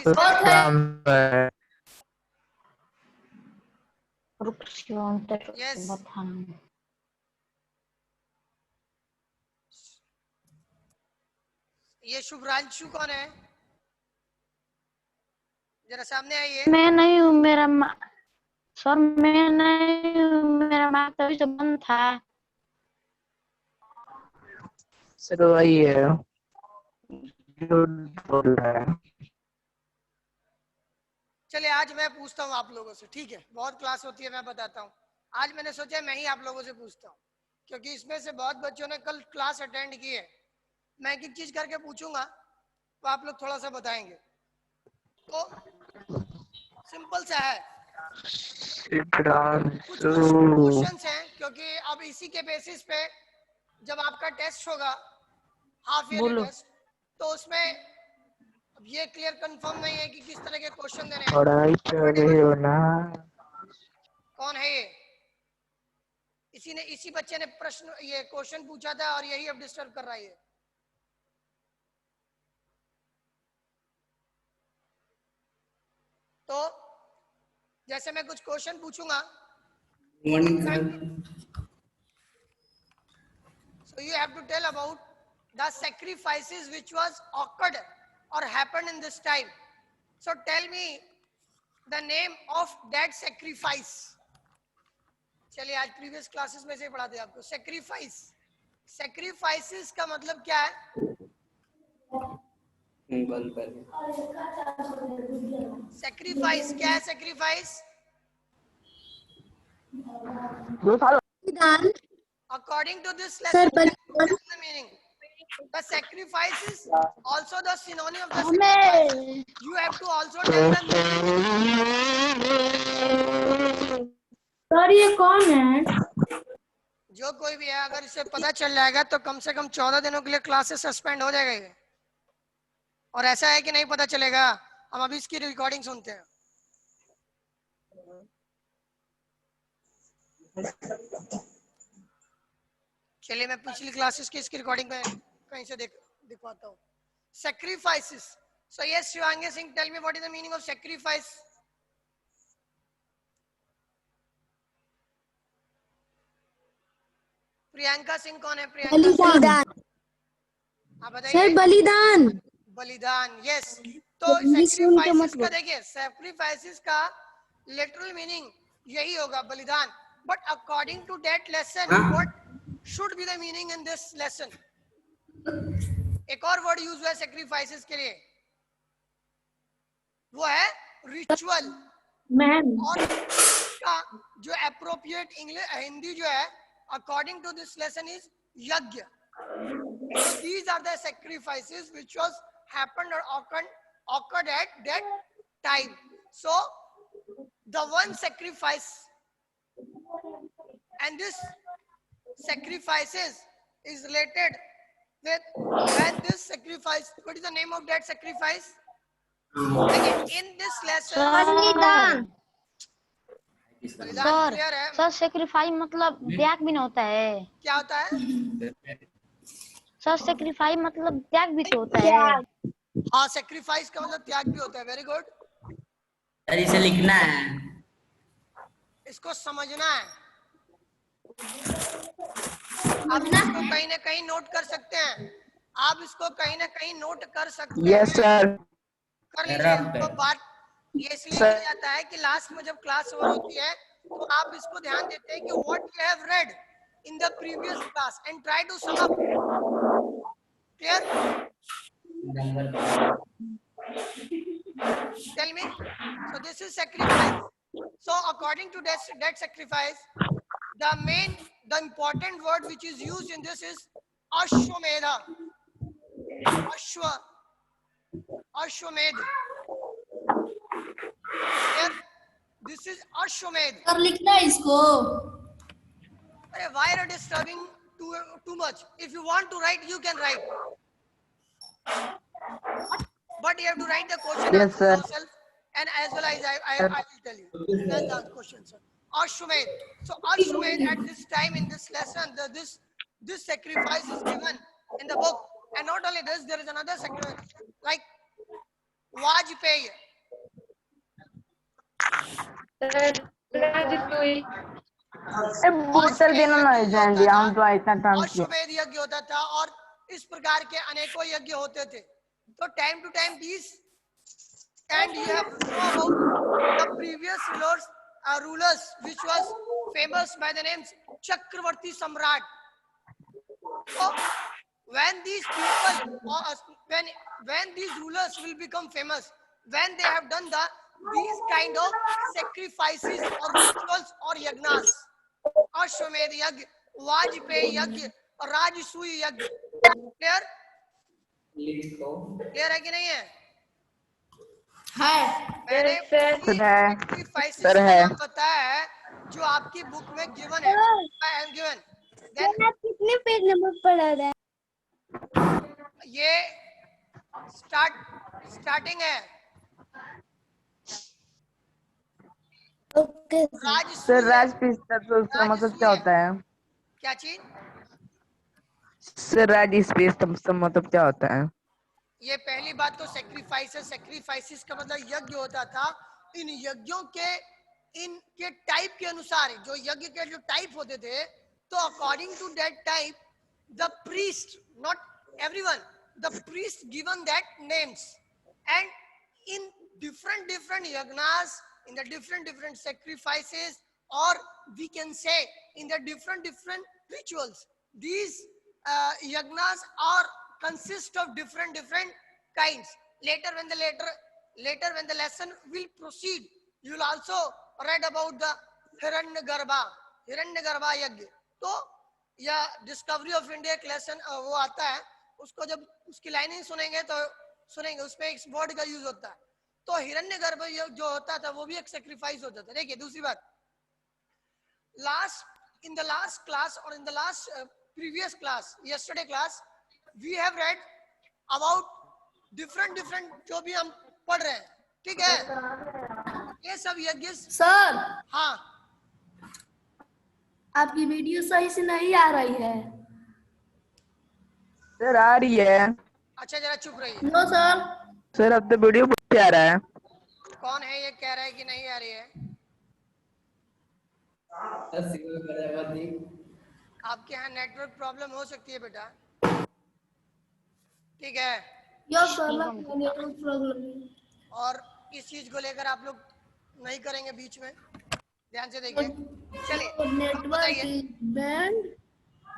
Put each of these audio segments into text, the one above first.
Yes. ये शुभ्रांशु कौन है? जरा सामने आइए। मैं नहीं हूँ, मेरा सर मैं नहीं हूँ, मेरा माइक तभी से बंद था। सर वही है, बोल रहा है। चलिए आज मैं पूछता हूँ आप लोगों से, ठीक है? बहुत क्लास होती है, मैं बताता हूँ। आज मैंने सोचा मैं ही आप लोगों से पूछता हूँ, क्योंकि इसमें से बहुत बच्चों ने कल क्लास अटेंड की है। मैं एक एक चीज करके पूछूंगा तो आप लोग थोड़ा सा बताएंगे। तो सिंपल सा है, कुछ क्वेश्चंस हैं, क्योंकि अब इसी के बेसिस पे जब आपका टेस्ट होगा, हाफ ईयरली टेस्ट, तो उसमें अब ये क्लियर कंफर्म नहीं है कि किस तरह के क्वेश्चन देने हैं। पढ़ाई कर रहे हो ना? कौन है ये? इसी बच्चे ने प्रश्न ये क्वेश्चन पूछा था और यही अब डिस्टर्ब कर रहा है। तो जैसे मैं कुछ क्वेश्चन पूछूंगा, so you have to tell about the sacrifices which was occurred or happened in this time. So tell me the name of that sacrifice. चलिए आज प्रीवियस क्लासेस में से पढ़ाते हैं आपको सैक्रिफाइस। सैक्रिफाइसेस का मतलब क्या है? सैक्रिफाइस क्या है? Sacrifice according to this lesson, what is the meaning? The sacrifice is also the synonym of the sacrifice. You have to also tell the meaning. Sir ये कौन है? जो कोई भी है, अगर इसे पता चल जाएगा तो कम से कम 14 दिनों के लिए क्लासेस सस्पेंड हो जाएगा। और ऐसा है कि नहीं पता चलेगा, हम अभी इसकी रिकॉर्डिंग सुनते हैं। चलिए मैं पिछली क्लासेस की इसकी रिकॉर्डिंग में कहीं से दिखवाता हूँ। Sacrifices. So yes, Shivangi Singh, tell me what is the meaning of sacrifice? Priyanka Singh कौन है? बलिदान। आप बताइए। सर बलिदान। बलिदान, यस। तो सैक्रिफाइसेस का देखिए, सैक्रिफाइसेस का लिटरल मीनिंग यही होगा, बलिदान। But according to that lesson, what should be the meaning in this lesson? एक और वर्ड यूज हुआ है सैक्रिफाइसेस के लिए, वो है रिचुअल। और का जो एप्रोप्रिएट इंग्लिश हिंदी जो है according to this lesson is yagna. So these are the sacrifices which was happened or occurred at that time. So the one sacrifice, and this sacrifices is related with when this sacrifice, what is the name of that sacrifice? In this lesson, बलिदान। बलिदान clear है? Sir sacrifice मतलब त्याग भी नहीं होता है। क्या होता है? सर सैक्रिफाइस मतलब त्याग भी तो होता है। हाँ, सैक्रिफाइस का मतलब त्याग भी होता है। Very good. इसे लिखना है, इसको समझना है। आप इसको कहीं ना कहीं नोट कर सकते हैं। आप इसको कहीं ना कहीं नोट कर सकते हैं। Yes sir. कर लीजिए। तो बात ये इसलिए किया जाता है कि लास्ट में जब क्लास ओवर होती है तो आप इसको ध्यान देते हैं कि what you have read in the previous class and try to sum up. Clear? Tell me. So this is sacrifice. So according to that sacrifice, the important word which is used in this is Ashwamedha. Ashwamedh. Clear? This is Ashwamedh. Sir लिखना है इसको। Why are you disturbing too much? If you want to write, you can write. But you have to write the question yes, sir. yourself, and as well as I will tell you. That's the question, sir. Ashwamedh. So Ashwamedh at this time in this lesson, this sacrifice is given in the book. And not only this, there is another sacrifice. Like Vajpayee. उत्तर देना ना जानते हम तो इतना time किया। अश्वमेध यज्ञ होता था और इस प्रकार के अनेकों यज्ञ होते थे। तो time to time these and you have no about the previous rulers which was famous by the names Chakravarti Samrat. So when these people when these rulers will become famous, when they have done these kind of sacrifices or rituals or yagnas, अश्वमेध यज्ञ, वाजपेयी यज्ञ और राजसूय यज्ञ। Clear? Clear है कि नहीं है? मैंने sacrifices का नाम बताया है जो आपकी बुक में गिवन है। I am given. Then आप कितने पेज नंबर पढ़ा रहे हैं? ये स्टार्टिंग है। ओके सर राजपीस तत्व उसका मतलब क्या होता है? क्या चीज? सर राजपीस तत्व मतलब क्या होता है? ये पहली बात तो सेक्रीफाइसेस का मतलब यज्ञ होता था। इन यज्ञों के इनके टाइप के अनुसार, जो यज्ञ के जो टाइप होते थे, तो according to that type the priest, not everyone, the priest given that names and in different yagnas, in the different sacrifices, or we can say in the different rituals, these yagnas are consist of different kinds. Later when the lesson will proceed, you will also read about the Hiranyagarbha yagya. तो या discovery of India एक lesson वो आता है, उसको जब उसकी lining सुनेंगे तो सुनेंगे उसमें एक वर्ड का यूज होता है। तो हिरण्यगर्भ जो होता था वो भी एक सेक्रीफाइस होता था। देखिए दूसरी बात, in the last class or in the last previous class, yesterday class, we have read about different जो भी हम पढ़ रहे हैं, ठीक है? ये सब यज्ञ। सर हाँ, आपकी वीडियो सही से नहीं आ रही है। सर आ रही है। अच्छा जरा चुप रहिए। No sir. सर अब तो वीडियो बहुत आ रहा है। कौन है ये कह रहा है कि नहीं आ रही है? आपके यहाँ नेटवर्क प्रॉब्लम हो सकती है बेटा, ठीक है? Yes sir, network problem. और इस चीज को लेकर आप लोग नहीं करेंगे बीच में, ध्यान से देखिए। चलिए नेटवर्क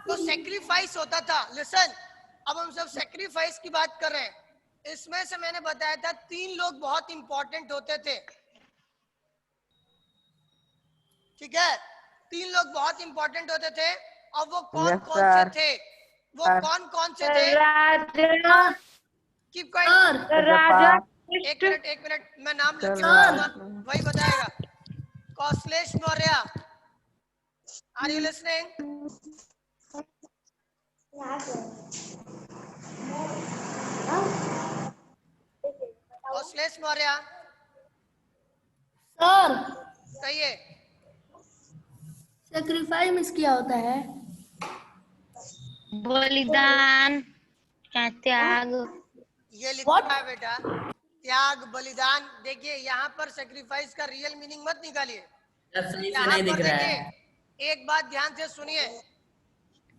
तो सेक्रीफाइस होता था। लिसन, अब हम सब सेक्रीफाइस की बात कर रहे हैं। इसमें से मैंने बताया था 3 लोग बहुत इंपॉर्टेंट होते थे, ठीक है? 3 लोग बहुत इंपॉर्टेंट होते थे। और वो कौन कौन से थे? वो कौन कौन से थे? Keep quiet. एक मिनट मैं नाम लिख के बताऊंगा, वही बताएगा। Kaushlesh Maurya, are you listening? Kaushlesh Maurya sir, सही है। सेक्रीफाइस क्या होता है? बलिदान, त्याग। ये लिखा है बेटा, त्याग बलिदान। देखिए यहाँ पर सेक्रीफाइस का रियल मीनिंग मत निकालिए। यहाँ पर देखिए, एक बात ध्यान से सुनिए।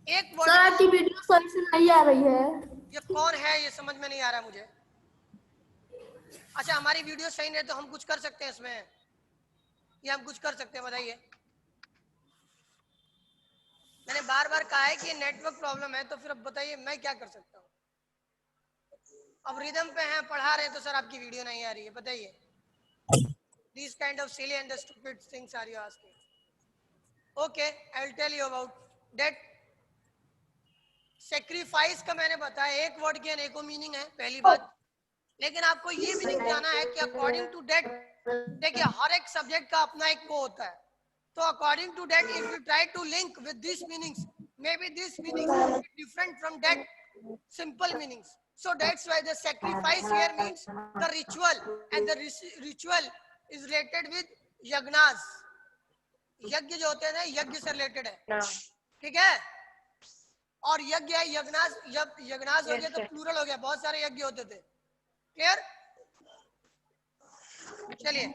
एक वर्ड सर आपकी वीडियो सही से नहीं आ रही है। ये कौन है ये समझ में नहीं आ रहा मुझे। अच्छा हमारी वीडियो सही नहीं है तो हम कुछ कर सकते हैं इसमें? ये हम कुछ कर सकते हैं, बताइए। मैंने बार बार कहा है कि नेटवर्क प्रॉब्लम है, तो फिर अब बताइए मैं क्या कर सकता हूँ? अब रिदम पे हैं, पढ़ा रहे हैं, तो सर आपकी वीडियो नहीं आ रही है, बताइए। These kind of silly and stupid things are you asking? Okay, I will tell you about that. Sacrifice का मैंने बताया, एक वर्ड के अनेकों मीनिंग है, पहली बात। लेकिन आपको ये मीनिंग जाना है कि अकॉर्डिंग टू डेट, देखिए हर एक सब्जेक्ट का अपना एक वो होता है। तो according to that if you try to link with this meanings, may be this meanings will be different from that simple meanings. So that's why the sacrifice here means the ritual, and the ritual is related with yagnas. यज्ञ जो होते हैं ना, यज्ञ से related है, ठीक है? और यज्ञ है यज्ञनास, जब यज्ञनास हो गया तो प्लूरल हो गया, बहुत सारे यज्ञ होते थे। क्लियर? चलिए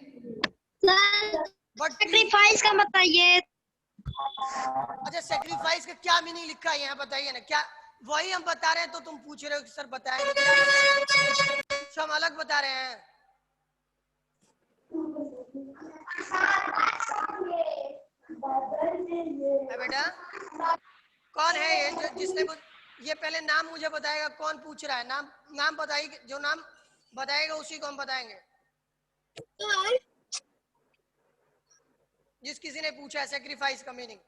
बट सेक्रीफाइस का बताइए। अच्छा सेक्रीफाइस का क्या मीनिंग लिखा है यहाँ बताइए ना, क्या वही हम बता रहे हैं तो तुम पूछ रहे हो कि सर बताएंगे क्या बताएंगे? कुछ हम अलग बता रहे हैं। बेटा कौन है ये जिसने ये पहले नाम मुझे बताएगा, कौन पूछ रहा है? नाम बताइए, जो नाम बताएगा उसी को हम बताएंगे। जिस किसी ने पूछा है सेक्रीफाइस का मीनिंग,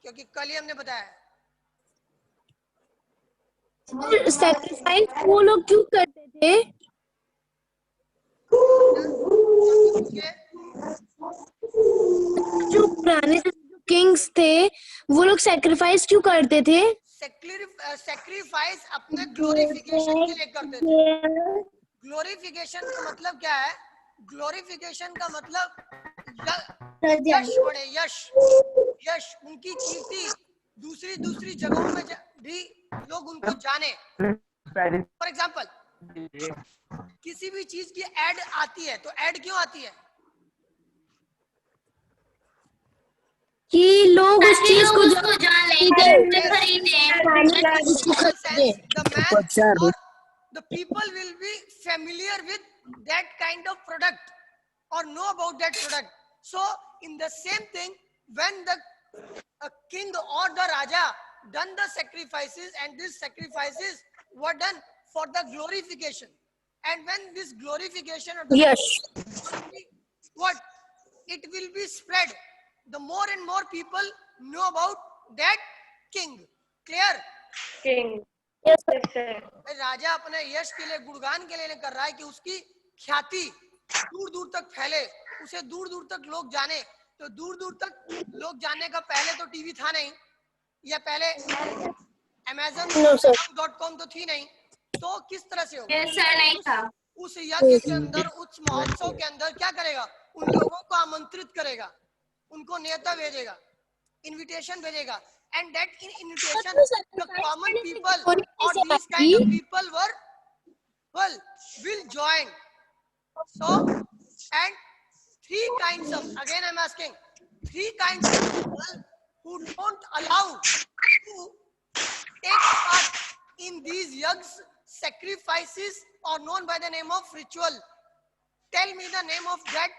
क्योंकि कल ही हमने बताया। सैक्रिफाइस वो लोग क्यों करते थे? जो पुराने किंग्स थे वो लोग सैक्रिफाइस क्यों करते थे? सेक्रीफाइस अपने ग्लोरिफिकेशन के लिए करते थे। ग्लोरिफिकेशन का मतलब क्या है? ग्लोरिफिकेशन का मतलब यश बढ़े, यश उनकी कीर्ति दूसरी जगहों में भी लोग उनको जाने। फॉर एग्जाम्पल किसी भी चीज की एड आती है तो एड क्यों आती है? कि लोग उस चीज को जान the people will be familiar with that kind of product or know about that product. So in the same thing, when the king or the raja done the sacrifices, and these sacrifices were done for the glorification, and when this glorification of the what it will be spread, the more and more people know about that king. Clear? king. राजा अपने यश के लिए, गुणगान के लिए कर रहा है कि उसकी ख्याति दूर दूर तक फैले, उसे दूर दूर तक लोग जाने। तो दूर दूर तक लोग जाने का पहले तो टीवी था नहीं, या पहले Amazon.com तो थी नहीं, तो किस तरह से होगा? नहीं था। उस यज्ञ के अंदर, उस महोत्सव के अंदर क्या करेगा? उन लोगों को आमंत्रित करेगा, उनको नेता भेजेगा, इनविटेशन भेजेगा, and that in invitation the common people or these kind of people will join. So and three kinds of, again I'm asking, three kinds of people who don't allow to take part in these yajnas, sacrifices, or known by the name of ritual. Tell me the name of that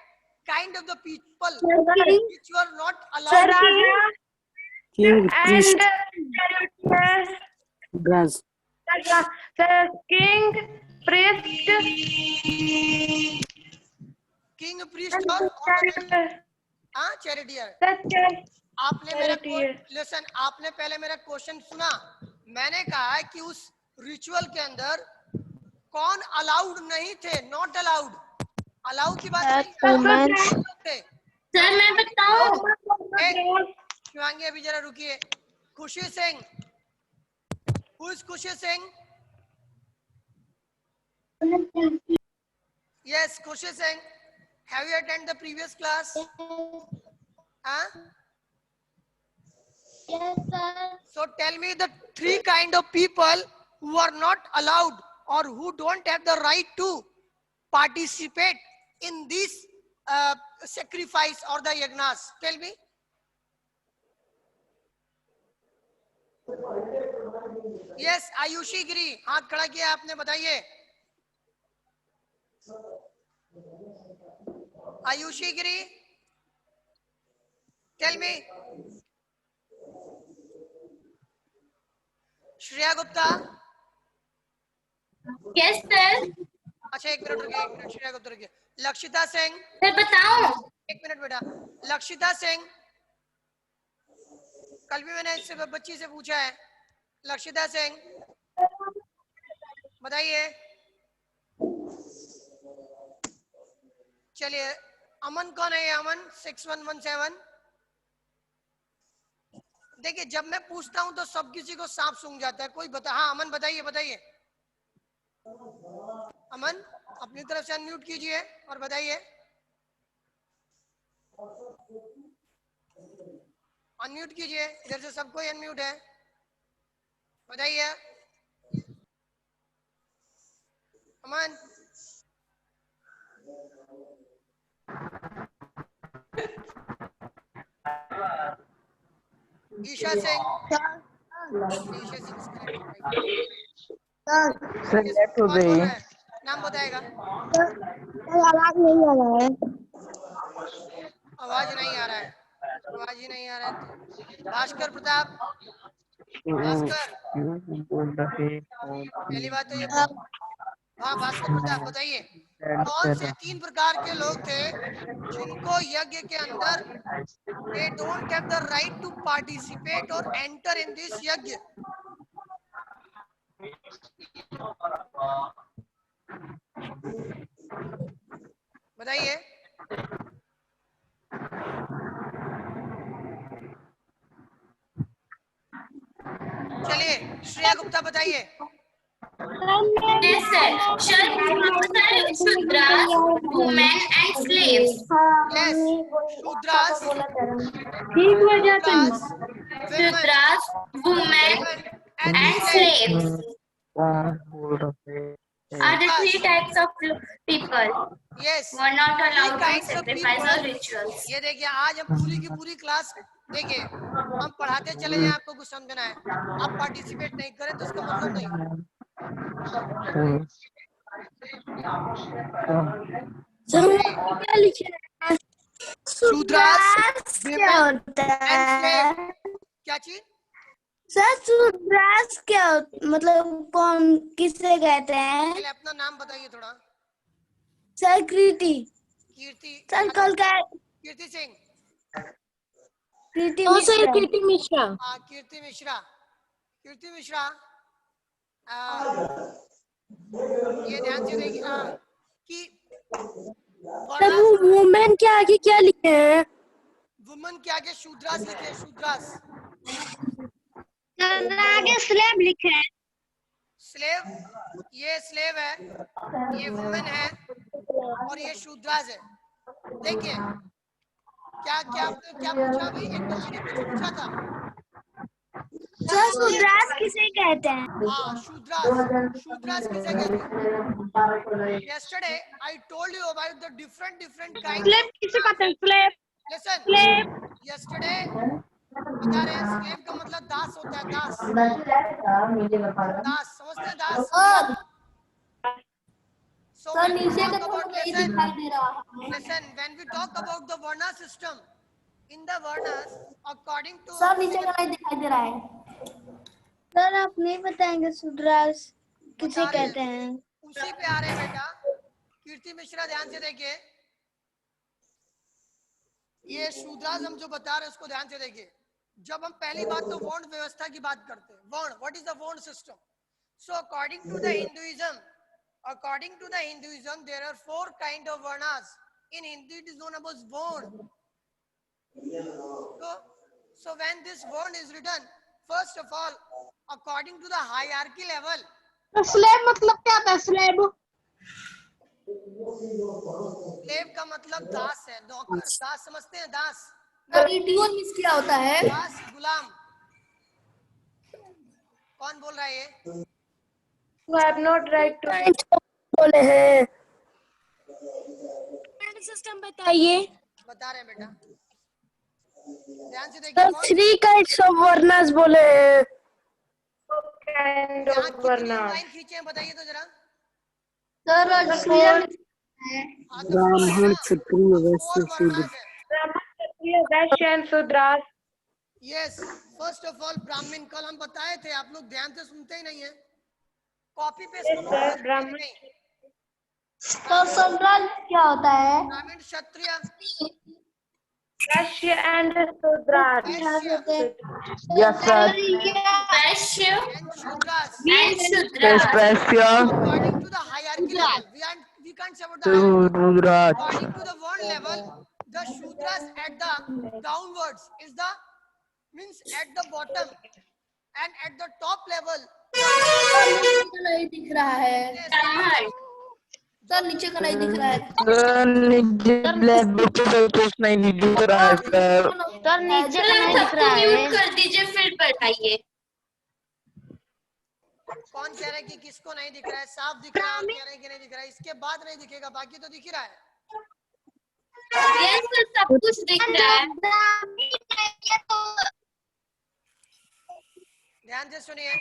kind of the people which you are not allowed. King, priest, king, priest और charioteer. आपने मेरा listen, आपने पहले मेरा question सुना। मैंने कहा है कि उस रिचुअल के अंदर कौन अलाउड नहीं थे? Not allowed. अलाउ की बात नहीं थे। सर मैं बताऊं? शिवांगी अभी जरा रुकिए। खुशी Singh, who is Kushi Singh? Yes, Kushi Singh. Have you attended the previous class? Huh? Yes, sir. So tell me the three kind of people who are not allowed or who don't have the right to participate in this sacrifice or the yagnas. Tell me. Yes, Ayushi गिरी, हाथ खड़ा किया आपने, बताइए। Ayushi Giri, tell me. Shreya Gupta. Yes sir. अच्छा एक minute रुकिए, एक minute, Shreya Gupta रुकिए। लक्षिता सिंह। सर बताऊं? एक मिनट बेटा। लक्षिता सिंह, कल भी मैंने इससे बच्ची से पूछा है। लक्षिता सिंह बताइए। चलिए अमन कौन है? ये अमन 6117। देखिए जब मैं पूछता हूं तो सब किसी को सांप सूंघ जाता है। कोई बता, हाँ अमन बताइए, बताइए। अमन अपनी तरफ से अनम्यूट कीजिए और बताइए। अनम्यूट कीजिए, इधर से सबको अनम्यूट है, बताइए। Aman Isha Singh, Isha Singh is correct, right? Sir late हो कौन गई। बोल रहा है? नाम बताएगा। आवाज नहीं आ रहा है। आवाज नहीं आ रहा है, आवाज ही नहीं आ रहा है। भास्कर प्रताप, भास्कर, बोल रहे पहली बात तो ये हाँ भास्कर प्रताप बताइए, कौन से 3 प्रकार के लोग थे जिनको यज्ञ के अंदर they don't have the right to participate or enter in this यज्ञ? बताइए। चलिए श्रेया गुप्ता बताइए। Yes, sir. Shudras, women and slaves. Yes, Shudras, ठीक हो जाते हैं। Shudras, women and and slaves slaves कौन बोल रहे are the 3 types of people yes who are not allowed to kinds of sacrifice people। or rituals. ये देखिए आज हम पूरी की पूरी क्लास देखिए हम पढ़ाते चले जाएं, आपको कुछ समझना है, आप पार्टिसिपेट नहीं करें तो इसका मतलब नहीं। सर क्या लिखे हैं? शूद्रास, क्या होता and है? slave। क्या चीज? सर शूद्रास क्या मतलब कौन किसे कहते हैं? पहले अपना नाम बताइए थोड़ा। सर कृति। कीर्ति, सर कल का कीर्ति सिंह। कृति मिश्रा। कृति मिश्रा। हाँ कीर्ति मिश्रा, कीर्ति मिश्रा ये ध्यान से देखिए कि सर वो वुमेन के आगे क्या लिखे हैं? वुमन के आगे शूद्रास लिखे हैं, शूद्रास। आगे स्लेव लिखे हैं। स्लेव, ये स्लेव है, ये वुमेन है और ये शूद्रास है। देखिए क्या क्या क्या पूछा अभी? एक बच्ची ने कुछ पूछा था। सर शूद्रास किसे कहते हैं? हाँ शूद्रास, शूद्रास किसे कहते हैं? Yesterday I told you about the different kinds slave of किसे कहते हैं? स्लेव। listen yesterday बता रहे हैं स्लेव का मतलब दास होता है, दास, दास समझते हैं दास। So when we talk about listen when we talk about the varna system in the varnas according to sir नीचे का लाइन दिखाई दे रहा है। सर आप नहीं बताएंगे शूद्रास किसे कहते हैं? उसी पे आ रहे हैं बेटा। कीर्ति मिश्रा ध्यान से देखिए, ये शूद्रास हम जो बता रहे हैं उसको ध्यान से देखिए। जब हम पहली बात तो वर्ण व्यवस्था की बात करते हैं, varna, what is the varna system? So according to the Hinduism there are 4 kind of varnas. In Hindi it is known as varna. So when this word is written, first of all, according to the hierarchy level, slave मतलब क्या होता है? Slave slave का मतलब दास है, नौकर, दास समझते हैं? दास, मीन्स क्या होता है? दास, गुलाम। कौन बोल रहा है ये? You have not right to बोले हैं। सिस्टम बताइए। बता रहे हैं बेटा, ध्यान से सर देखिए। 3 काइंड्स ऑफ वर्नास बोले हैं। kind यहाँ of कितनी varna. लाइन खींचे हैं बताइए तो जरा। सर ब्राह्मण, क्षत्रिय, वैश्य, शूद्र। Brahman, Kshatriya, Vaishya and Shudras. Yes, first of all ब्राह्मण, कल हम बताए थे, आप लोग ध्यान से सुनते ही नहीं है, copy paste Yes, sir, Brahman. Sir सम्राट क्या होता है? ब्राह्मण, क्षत्रिय, Vaishya and Shudras. Vysya Yes, sir. Vaishya and Shudras. and Yes, Shudras. Vaishya. According to the hierarchy level, we can't say about the hierarchy. Shudras. According to the word level, the Shudras at the downwards is the means at the bottom, and at the top level. नहीं दिख रहा है। Brahman. Sir नीचे का नहीं दिख रहा है। सर नीचे ब्लैक बुक पे कुछ नहीं दिख रहा है सर। सर नीचे का नहीं दिख सबको रहा म्यूट है। कर दीजिए फिर पढ़ाइए। कौन कह रहा है कि किसको नहीं दिख रहा है? साफ दिख रहा है और कह रहे हैं कि नहीं दिख रहा है। इसके बाद नहीं दिखेगा, बाकी तो दिख ही रहा है। यस सर, सब कुछ दिख रहा है। ध्यान से सुनिए।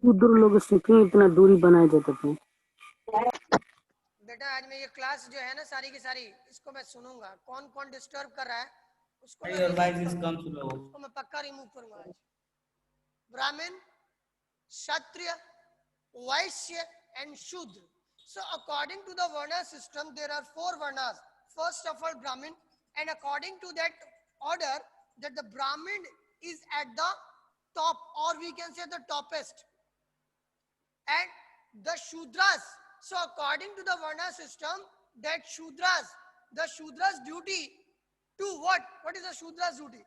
दूर लोग से क्यों इतना दूरी बनाए जाते थे? बेटा आज मैं ये क्लास जो है ना सारी की सारी, इसको मैं सुनूंगा। कौन कौन डिस्टर्ब कर रहा है उसको मैं पक्का रिमूव करूंगा आज। ब्राह्मण, क्षत्रिय, वैश्य and Shudra. So according to the Varna system, there are 4 Varnas. First of all, Brahmin, and according to that order, that the Brahmin is at the top, or we can say the toppest, and the Shudras. So according to the Varna system, that the Shudras duty to what? What is the Shudras duty?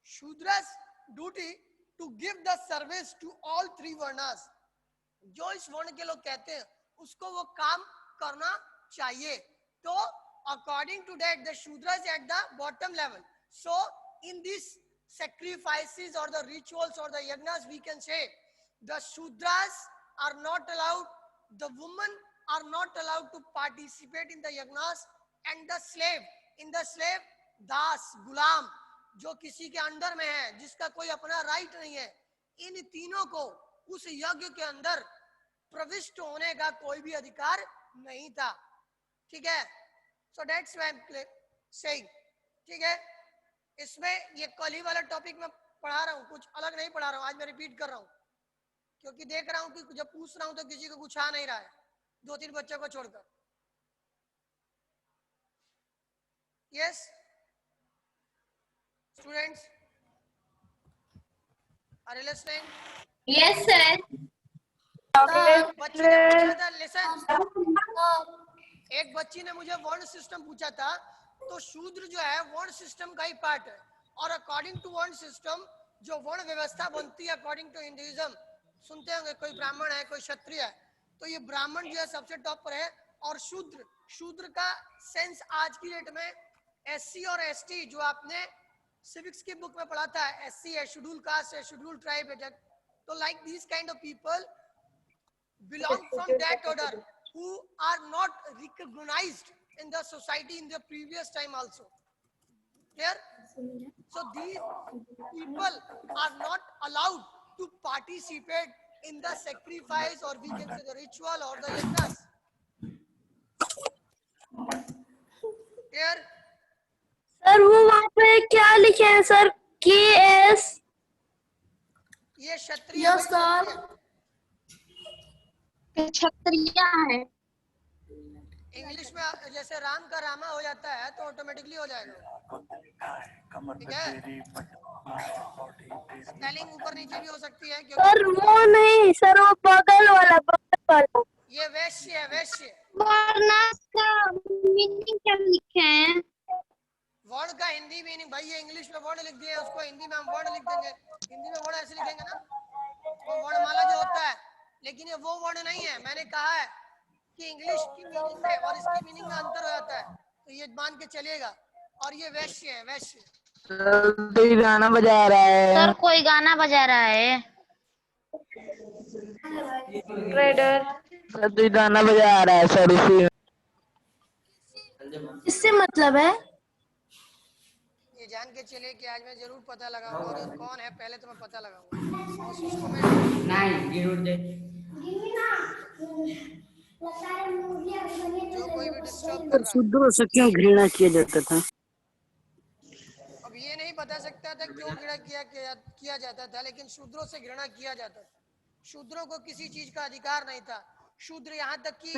Shudras duty to give the service to all 3 Varnas. जो इस वर्ण के लोग कहते हैं उसको वो काम करना चाहिए। तो according to that, the Shudras at the bottom level. So in these sacrifices or the rituals or the yagnas, we can say the Shudras are not allowed, the women are not allowed to participate in the yagnas, and the slave, in the slave, दास, गुलाम, जो किसी के under में है, जिसका कोई अपना right नहीं है, इन तीनों को उस यज्ञ के अंदर प्रविष्ट होने का कोई भी अधिकार नहीं था। ठीक है? So that's why I am saying. ठीक है? इसमें ये कल ही वाला टॉपिक मैं पढ़ा रहा हूँ, कुछ अलग नहीं पढ़ा रहा हूँ। आज मैं रिपीट कर रहा हूँ क्योंकि देख रहा हूँ कि जब पूछ रहा हूँ तो किसी को कुछ आ नहीं रहा है, 2-3 बच्चों को छोड़कर। Yes students, are you listening? Yes sir. बच्ची ने पूछा था, लिसन, एक बच्ची ने मुझे वर्ण सिस्टम पूछा था। तो शूद्र जो है वर्ण सिस्टम का ही पार्ट है, और अकॉर्डिंग टू वर्ण सिस्टम जो वर्ण व्यवस्था बनती है अकॉर्डिंग टू हिंदुइज्म, सुनते होंगे कोई ब्राह्मण है, कोई क्षत्रिय है, तो ये ब्राह्मण जो है सबसे टॉप पर है। और शूद्र का सेंस आज की डेट में एससी और एसटी, जो आपने सिविक्स की बुक में पढ़ा था, एससी है, शेड्यूल कास्ट है, शेड्यूल ट्राइब है, तो like this kind of people belong from that order who are not recognized in the society in the previous time also. Clear? So these people are not allowed to participate in the sacrifice, or we can say the ritual or the yagnas. Clear? Sir वो वहाँ पे क्या लिखे हैं sir? KS? ये क्षत्रिय क्षत्रिय है। English में जैसे राम का रामा हो जाता है तो ऑटोमेटिकली हो जाएगा। ठीक है? स्पेलिंग ऊपर नीचे भी हो सकती है सर वो नहीं सर, वो बगल वाला। ये वैश्य है, वैश्य। वर्ण का मीनिंग क्या लिखे हैं? वर्ण का हिंदी मीनिंग, भाई ये इंग्लिश में वर्ण लिख दिए, उसको हिंदी में हम वर्ण लिख देंगे। हिंदी में वर्ण ऐसे लिखेंगे ना, वो वर्णमाला जो होता है, लेकिन ये वो वर्ण नहीं है। मैंने कहा है कि इंग्लिश की मीनिंग में और इसकी मीनिंग में अंतर हो जाता है, तो ये मान के चलिएगा। और ये वैश्य है, वैश्य। कोई गाना बजा रहा है सर, कोई गाना बजा रहा है। ट्रेडर सर, कोई गाना बजा रहा है सर। उसी इससे मतलब है ये जान के चलिए कि आज मैं जरूर पता लगाऊंगा, और ये कौन है पहले तो मैं पता लगाऊंगा, और उसको मैं जो कोई भी डिस्टर्ब कर रहा है। शूद्रों से क्यों घृणा किया जाता था? अब ये नहीं बता सकता था क्यों घृणा किया जाता था, लेकिन शूद्रों से घृणा किया जाता था। शूद्रों को किसी चीज का अधिकार नहीं था। शूद्र यहाँ तक कि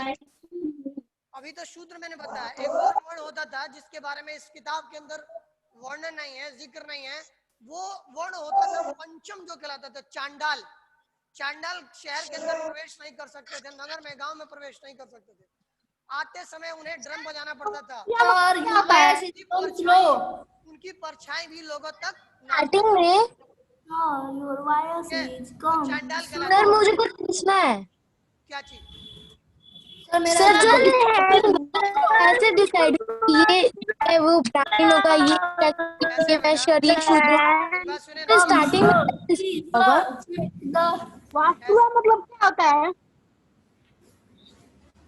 अभी तो शूद्र मैंने बताया, एक और वर्ण होता था जिसके बारे में इस किताब के अंदर वर्णन नहीं है, जिक्र नहीं है। वो वर्ण होता था पंचम, जो कहलाता था चांडाल। चांडाल शहर के अंदर प्रवेश नहीं कर सकते थे, नगर में, गांव में प्रवेश नहीं कर सकते थे। आते समय उन्हें ड्रम बजाना पड़ता था। उनकी परछाई भी लोगों तक स्टार्टिंग में। चांडाल सर मुझे कुछ पूछना है। क्या चीज? सर जो ऐसे डिसाइड ये है वो ब्राह्मण होगा, ये वैश्य और ये शूद्र बात सुने तो ना, स्टार्टिंग में होगा। वास्तु का मतलब क्या होता है?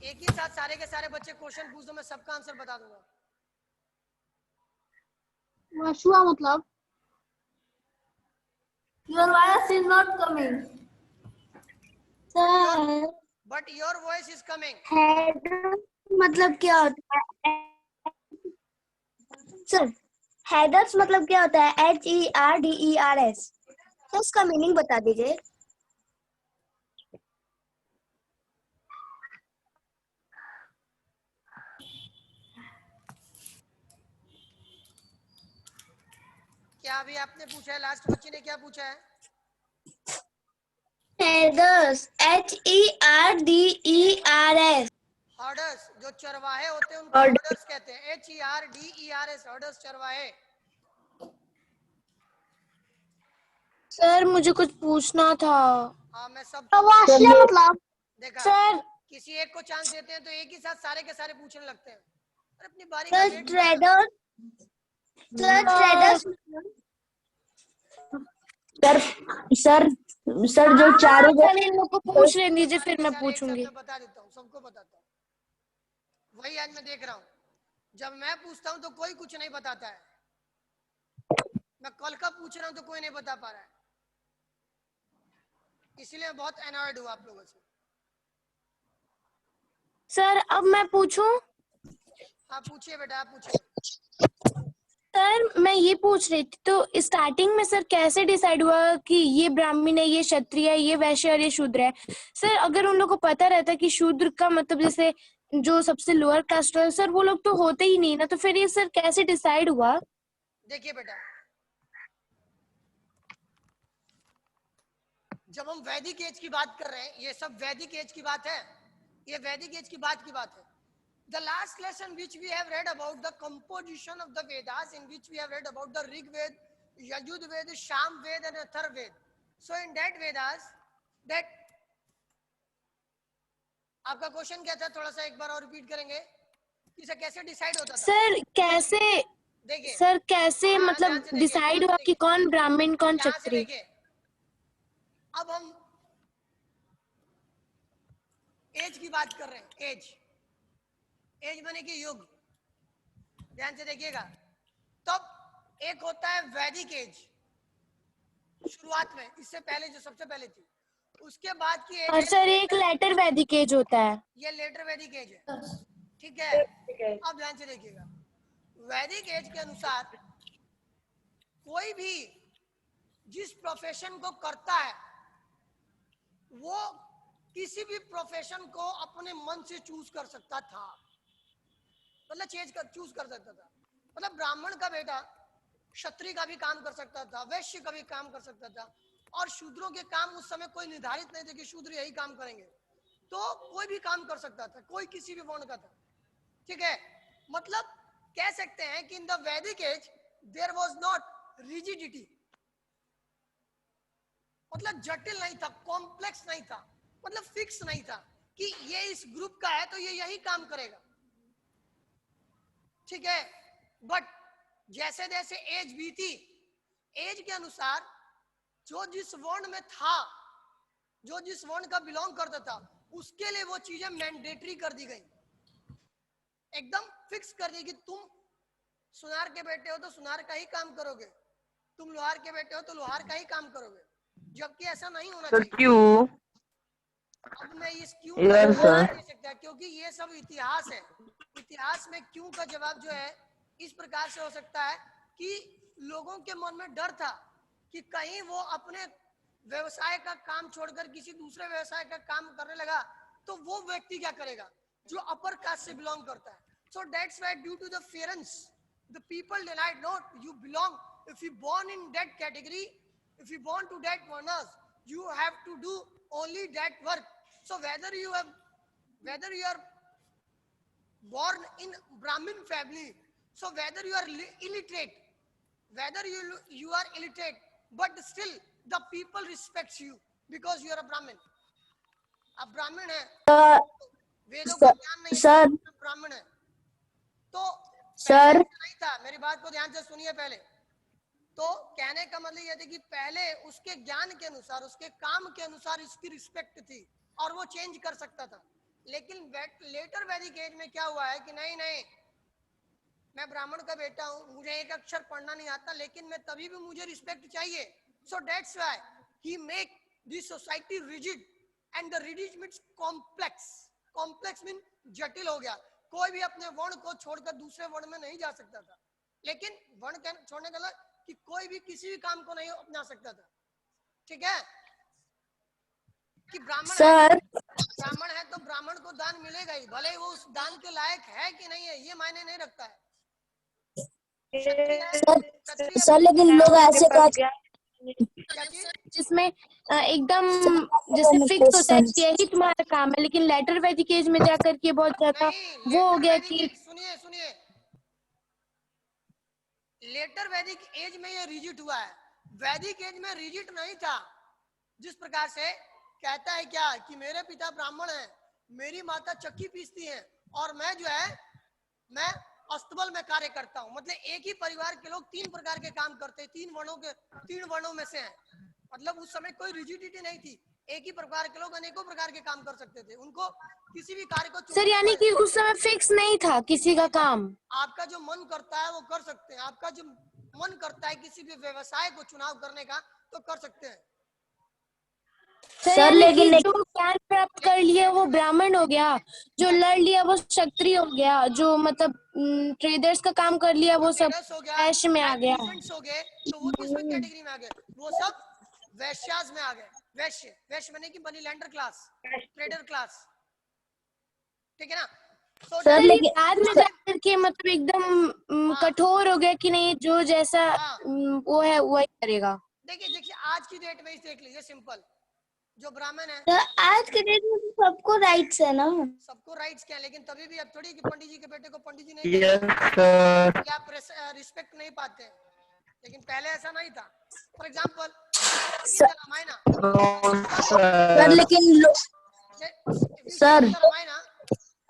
एक ही साथ सारे के सारे बच्चे क्वेश्चन पूछ दो, मैं सबका आंसर बता दूंगा। वास्तु का मतलब Your voice is not coming. Sir but your voice is coming. Head मतलब क्या होता है? सर हेडर्स मतलब क्या होता है? HERDERS। तो इसका मीनिंग बता दीजिए। क्या अभी आपने पूछा है? लास्ट बच्चे ने क्या पूछा है? Headers HERDERS। हर्डर्स, जो चरवाहे होते हैं उनको हर्डर्स कहते हैं। HERDERS, हर्डर्स, चरवाहे। सर मुझे कुछ पूछना था। हाँ, मैं सब वास्तु का मतलब देखा। सर किसी एक को चांस देते हैं तो एक ही साथ सारे के सारे पूछने लगते हैं। और अपनी बारी का sir wait trader traders sir sir जो चारों इन लोग को पूछ लेने दीजिए फिर मैं पूछूंगी। मैं बता देता हूँ, सबको बताता हूँ। वही आज मैं देख रहा हूँ, जब मैं पूछता हूँ तो कोई कुछ नहीं बताता है। मैं कल का पूछ रहा हूँ तो कोई नहीं बता पा रहा है, इसलिए मैं बहुत एनॉयड हूँ आप लोगों से। सर अब मैं पूछूं? हाँ पूछिए बेटा, आप पूछिए। सर मैं ये पूछ रही थी, तो स्टार्टिंग में सर कैसे डिसाइड हुआ कि ये ब्राह्मण है, ये क्षत्रिय है, ये वैश्य और ये शूद्र है? सर अगर उन लोग को पता रहता कि शूद्र का मतलब जैसे जो सबसे लोअर कास्ट है, सर वो लोग तो होते ही नहीं ना, तो फिर ये सर कैसे डिसाइड हुआ? देखिए बेटा, जब हम वैदिक एज की बात कर रहे हैं, ये सब वैदिक एज की बात है, ये वैदिक एज की बात है। The last lesson which we have read about the composition of the Vedas, in which we have read about the Rig Ved, Yajud Ved, Sham Ved and Athar Ved. So in that Vedas, that आपका question क्या था? थोड़ा सा एक बार और repeat करेंगे कि इसे कैसे डिसाइड होता था? सर कैसे देखिए सर कैसे मतलब डिसाइड हुआ कि कौन ब्राह्मण कौन क्षत्रिय? देखिए, अब हम एज की बात कर रहे हैं। एज माने कि युग। ध्यान से देखिएगा। तब एक होता है वैदिक एज, शुरुआत में, इससे पहले जो सबसे पहले थी, उसके बाद की एज। और सर एक लेटर वैदिक एज होता है। ये लेटर वैदिक एज है, ठीक है? अब ध्यान से देखिएगा, वैदिक एज के अनुसार कोई भी जिस प्रोफेशन को करता है, वो किसी भी प्रोफेशन को अपने मन से चूज कर सकता था, मतलब चूज कर सकता था। मतलब ब्राह्मण का बेटा क्षत्रिय का भी काम कर सकता था, वैश्य का भी काम कर सकता था, और शूद्रों के काम उस समय कोई निर्धारित नहीं थे कि शूद्र यही काम करेंगे, तो कोई भी काम कर सकता था, कोई किसी भी वर्ण का था, ठीक है? मतलब कह सकते हैं कि in the Vedic age there was not rigidity, मतलब जटिल नहीं था, कॉम्प्लेक्स नहीं था, मतलब फिक्स नहीं था कि ये इस ग्रुप का है तो ये यही काम करेगा, ठीक है? बट जैसे जैसे एज बीती, एज के अनुसार जो जिस वर्ण में था, जो जिस वर्ण का बिलोंग करता था, उसके लिए वो चीजें मैंडेटरी कर दी गई, एकदम फिक्स कर दी कि तुम सुनार के बेटे हो तो सुनार का ही काम करोगे, तुम लोहार के बेटे हो तो लोहार का ही काम करोगे, जबकि ऐसा नहीं होना चाहिए। क्यों? अब मैं इस क्यों Yes, sir. नहीं दे सकता, क्योंकि ये सब इतिहास है। इतिहास में क्यों का जवाब जो है इस प्रकार से हो सकता है कि लोगों के मन में डर था कि कहीं वो अपने व्यवसाय का काम छोड़कर किसी दूसरे व्यवसाय का काम करने लगा तो वो व्यक्ति क्या करेगा जो अपर कास्ट से बिलोंग करता है। So that's why due to the fierceness the people denied not you belong, if you born in that category, if you born to that varnas, you have to do only that work. So whether you are born in Brahmin family, so whether you are illiterate, whether you are illiterate, but still the people respects you because you are a Brahmin. अब ब्राह्मण है वेदों का ज्ञान नहीं sir ब्राह्मण है। तो सर नहीं था, मेरी बात को ध्यान से सुनिए पहले। तो कहने का मतलब यह था कि पहले उसके ज्ञान के अनुसार, उसके काम के अनुसार इसकी रिस्पेक्ट थी और वो चेंज कर सकता था। लेकिन लेटर वैदिक एज में क्या हुआ है कि नहीं नहीं, मैं ब्राह्मण का बेटा हूं, मुझे एक अक्षर पढ़ना नहीं आता, लेकिन मैं तभी भी मुझे रिस्पेक्ट चाहिए। सो that's why he make this society rigid and the rigid means complex. Complex mean जटिल हो गया। कोई भी अपने वर्ण को छोड़कर दूसरे वर्ण में नहीं जा सकता था। लेकिन वर्ण छोड़ने का मतलब कि कोई भी किसी भी काम को नहीं अपना सकता था। ठीक है कि ब्राह्मण है तो ब्राह्मण को दान मिलेगा ही, भले वो उस दान के लायक है कि नहीं है ये मायने नहीं रखता है। सर लेकिन लोग ऐसे कहते जिसमें एकदम जैसे फिक्स होता है कि यही तुम्हारा काम है, लेकिन लेटर वैदिक एज में जाकर के बहुत ज्यादा वो हो गया कि सुनिए सुनिए, लेटर वैदिक एज में ये रिजिट हुआ है, वैदिक एज में रिजिट नहीं था। जिस प्रकार से कहता है क्या कि मेरे पिता ब्राह्मण हैं, मेरी माता चक्की पीसती हैं और मैं जो है मैं अस्तबल में कार्य करता हूं। मतलब एक ही परिवार के लोग तीन प्रकार के काम करते हैं, तीन वर्णों में से हैं। मतलब उस समय कोई रिजिडिटी नहीं थी, एक ही प्रकार के लोग अनेकों प्रकार के काम कर सकते थे, उनको किसी भी कार्य को सर यानी कि उस समय फिक्स नहीं था किसी का काम। आपका जो मन करता है वो कर सकते हैं, आपका जो मन करता है किसी भी व्यवसाय को चुनाव करने का तो कर सकते हैं। सर लेकिन जो ज्ञान प्राप्त कर लिया वो ब्राह्मण हो गया, जो लड़ लिया वो क्षत्रिय हो गया, जो मतलब ट्रेडर्स का काम कर लिया वो सब वैश्य में आ गया। हो गए तो वो किसमें कैटेगरी में आ गए? वो सब वैश्यास में आ गए। वैश्य माने कि money lender class, trader class. ठीक है ना? सर लेकिन बाद में जाकर के मतलब एकदम कठोर हो गया कि नहीं, जो जैसा वो है वही करेगा। देखिए आज की डेट में देख लीजिए, सिंपल जो ब्राह्मण है तो आज के डेट में सबको राइट्स है ना? सबको राइट्स क्या है, लेकिन तभी भी अब थोड़ी कि पंडित जी के बेटे को पंडित जी नहीं कहते, आप रिस्पेक्ट नहीं पाते। लेकिन पहले ऐसा नहीं था। फॉर एग्जाम्पल रामायण, सर लेकिन सर रामायण,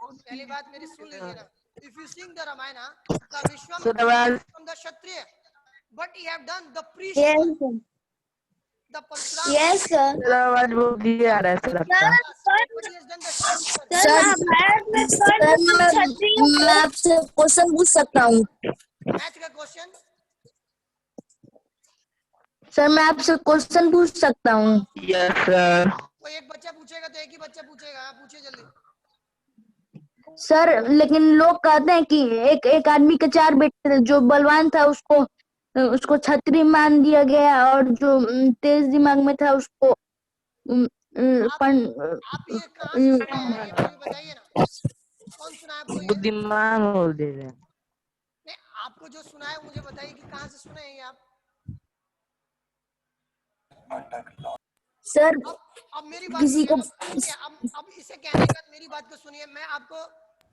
पहली बात मेरी सुन लीजिए ना। If you sing the Ramayan the Vishwamitra from the Kshatriya, but he have done the priest the Parsuram. Yes sir. आवाज बहुत धीरे आ रहा है सर आपका। But he has done the Shakti. Sir मैं आपसे क्वेश्चन पूछ सकता हूँ? मैथ का क्वेश्चन सर मैं आपसे क्वेश्चन पूछ सकता हूँ? Yes sir. कोई एक बच्चा पूछेगा तो एक ही बच्चा पूछेगा, पूछिए जल्दी। सर लेकिन लोग कहते हैं कि एक आदमी के 4 बेटे थे, जो बलवान था उसको छतरी मान दिया गया और जो तेज दिमाग में था उसको आप ये कहाँ से सुने हैं, ये मुझे बताइए ना, कौन सुना आपको ये? दिमाग बोल दे रहे हैं। नहीं, आपको जो सुना है मुझे बताइए कि कहाँ से सुने हैं ये आप? सर अब मेरी बात किसी को अब इसे कहने के बाद मेरी बात को सुनिए। मैं आपको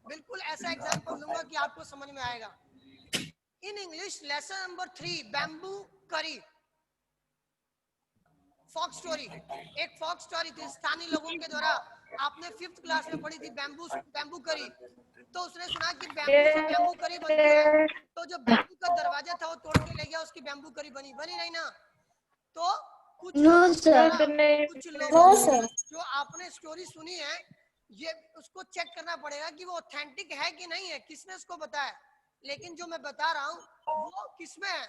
बिल्कुल ऐसा एग्जांपल दूंगा कि आपको समझ में आएगा। In English lesson number 3 bamboo करी, फॉक्स स्टोरी, एक फॉक्स स्टोरी थी स्थानीय लोगों के द्वारा। आपने 5th क्लास में पढ़ी थी बैम्बू करी। तो उसने सुना कि बैम्बू करी बनती है, तो जो बैम्बू का दरवाजा था वो तोड़ के ले गया, उसकी बैम्बू करी बनी नहीं ना। तो कुछ लोगों जो आपने स्टोरी सुनी है, ये उसको चेक करना पड़ेगा कि वो ऑथेंटिक है कि नहीं है, किसने उसको बताया। लेकिन जो मैं बता रहा हूँ वो किसमें है,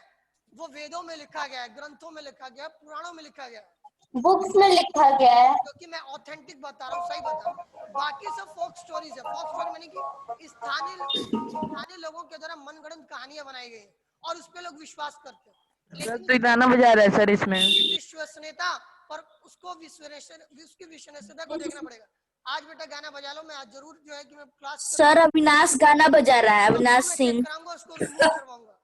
वो वेदों में लिखा गया है, ग्रंथों में लिखा गया है, पुराणों में लिखा गया है, बुक्स में लिखा गया है। क्योंकि मैं ऑथेंटिक बता रहा हूँ, सही बता रहा हूँ। बाकी सब फोक स्टोरीज है। फोक स्टोरी माने कि स्थानीय लोगों के द्वारा मनगढ़ंत कहानियां बनाई गई और उस पे लोग विश्वास करते हैं। लेकिन तो गाना बजा रहा है सर इसमें। विश्वसनीयता पर उसको उसकी विश्वसनीयता को देखना पड़ेगा। आज बेटा गाना बजा लो, मैं आज जरूर जो है कि मैं क्लास सर अविनाश गाना बजा रहा है, अविनाश सिंह। कराऊंगा, उसको रिमूव करवाऊंगा,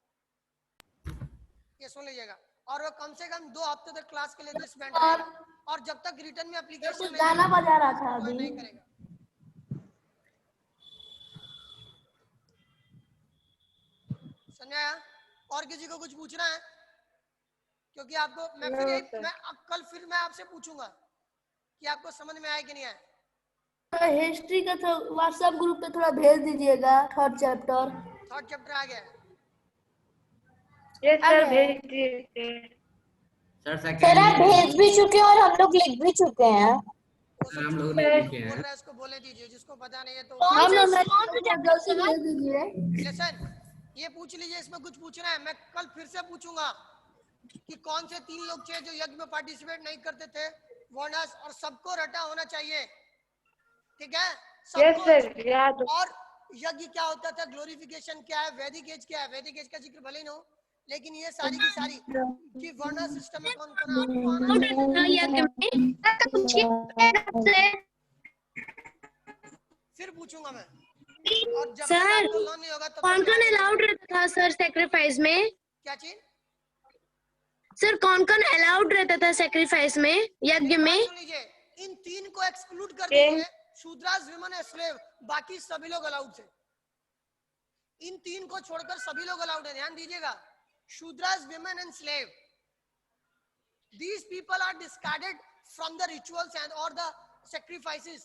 ये सुन लीजिएगा। और वो कम से कम 2 हफ्ते तक क्लास के लिए डिसबैंड रहेगा, और जब तक रिटर्न में एप्लीकेशन गाना बजा रहा था अभी। नहीं करेगा। समझाया? और किसी को कुछ पूछना है? क्योंकि आपको मैं कल फिर मैं आपसे पूछूंगा कि आपको समझ में आया कि नहीं आया। हिस्ट्री का तो व्हाट्सएप ग्रुप पे थोड़ा भेज दीजिएगा थर्ड चैप्टर। थर्ड चैप्टर आ गया। यस सर, भेज दिए। सर आप भेज भी चुके हैं और हम लोग लिख भी चुके हैं। हम लोग नहीं लिखे हैं। बोल रहा है, इसको बोले दीजिए, जिसको पता नहीं है तो हम लोग जल्दी भेज दीजिए। लेसन ये पूछ लीजिए, इसमें कुछ पूछना है मैं कल फिर से पूछूंगा कि कौन से 3 लोग थे जो यज्ञ में पार्टिसिपेट नहीं करते थे, वर्णस, और सबको रटा होना चाहिए, ठीक है? यस सर, याद। और यज्ञ क्या होता था, ग्लोरिफिकेशन क्या है, वैदिक एज क्या है, वैदिक एज का जिक्र भले ही ना हो, लेकिन ये सारी की सारी कि वर्ण सिस्टम में कौन कौन आपको आना चाहिए, फिर पूछूंगा मैं। और जब तक आपको लर्न नहीं होगा तब कौन कौन अलाउड रहता था सर सेक्रीफाइस में? क्या चीज सर कौन कौन अलाउड रहता था सेक्रीफाइस में, यज्ञ में? सुन लीजिए, इन 3 को एक्सक्लूड कर दीजिए, शूद्रास, विमेन एंड स्लेव, बाकी सभी लोग अलाउड थे। इन 3 को छोड़कर सभी लोग अलाउड है, ध्यान दीजिएगा। Shudras, women and slave, these people are discarded from the rituals and or the sacrifices